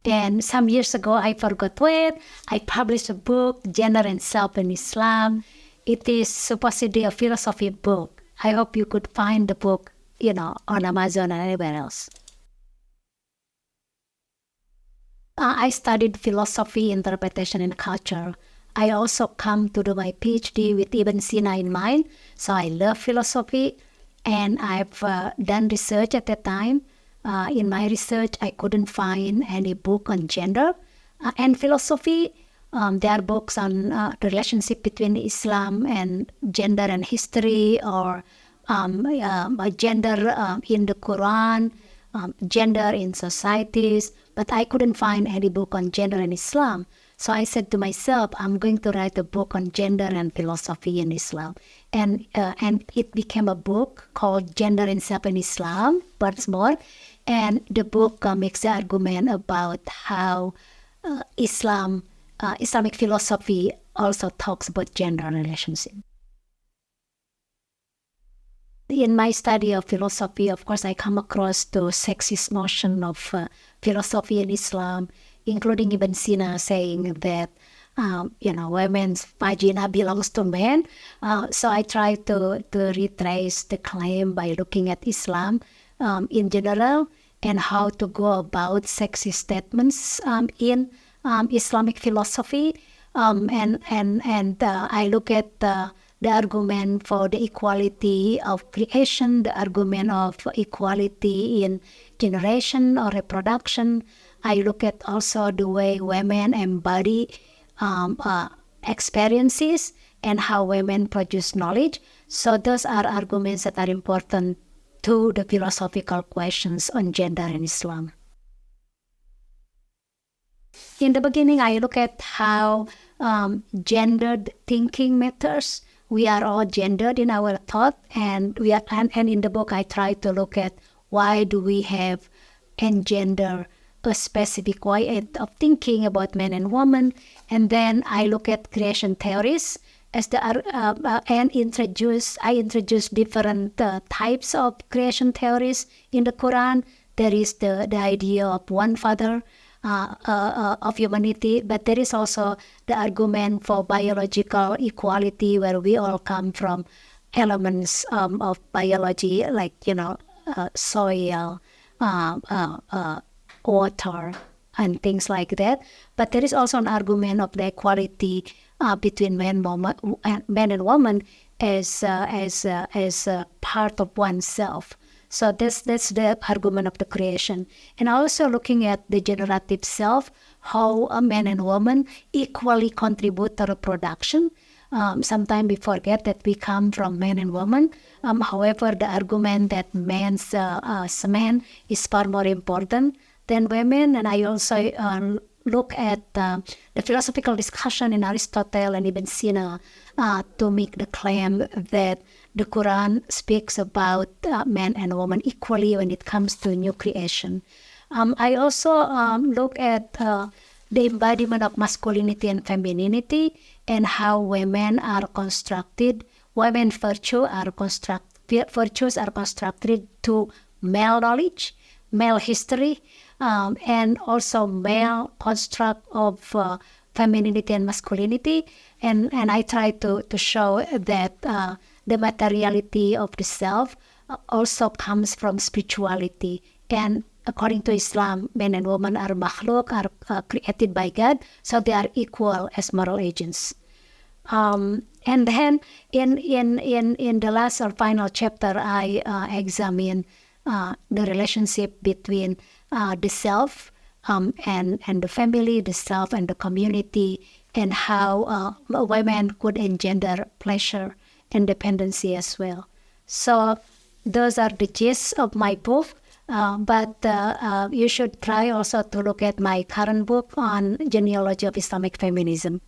And some years ago, I forgot when, I published a book, Gender and Self in Islam. It is supposedly a philosophy book. I hope you could find the book, on Amazon and anywhere else. I studied philosophy, interpretation, and culture. I also come to do my PhD with Ibn Sina in mind. So I love philosophy, and I've done research at that time. In my research, I couldn't find any book on gender and philosophy. There are books on the relationship between Islam and gender and history, or gender in the Quran, gender in societies, but I couldn't find any book on gender and Islam. So I said to myself, I'm going to write a book on gender and philosophy in Islam. And it became a book called Gender and Self in Islam, once more. And the book makes the argument about how Islamic philosophy also talks about gender relationship. In my study of philosophy, of course, I come across the sexist notion of philosophy in Islam, including Ibn Sina saying that, women's vagina belongs to men. So I try to retrace the claim by looking at Islam in general and how to go about sexist statements in Islamic philosophy. And I look at the argument for the equality of creation, the argument of equality in generation or reproduction. I look at also the way women embody experiences and how women produce knowledge. So those are arguments that are important to the philosophical questions on gender in Islam. In the beginning, I look at how gendered thinking matters. We are all gendered in our thought, and in the book I try to look at why do we have engender a specific way of thinking about men and women, and then I look at creation theories as and I introduce different types of creation theories in the Quran. There is the idea of one father of humanity, but there is also the argument for biological equality, where we all come from elements of biology, like soil, water, and things like that. But there is also an argument of the equality between men and women as part of oneself. So that's the argument of the creation. And also looking at the generative self, how a man and woman equally contribute to reproduction. Sometimes we forget that we come from men and women. However, the argument that man's semen is far more important than women. And I also look at the philosophical discussion in Aristotle and Ibn Sina to make the claim that the Quran speaks about man and woman equally when it comes to new creation. I also look at the embodiment of masculinity and femininity and how women are constructed. Women virtues are constructed to male knowledge, male history, and also male construct of femininity and masculinity. And I try to show that the materiality of the self also comes from spirituality. And according to Islam, men and women are makhluk, are created by God, so they are equal as moral agents. And then in the last or final chapter, I examine the relationship between the self and the family, the self and the community, and how women could engender pleasure and dependency as well. So those are the gist of my book, but you should try also to look at my current book on genealogy of Islamic feminism.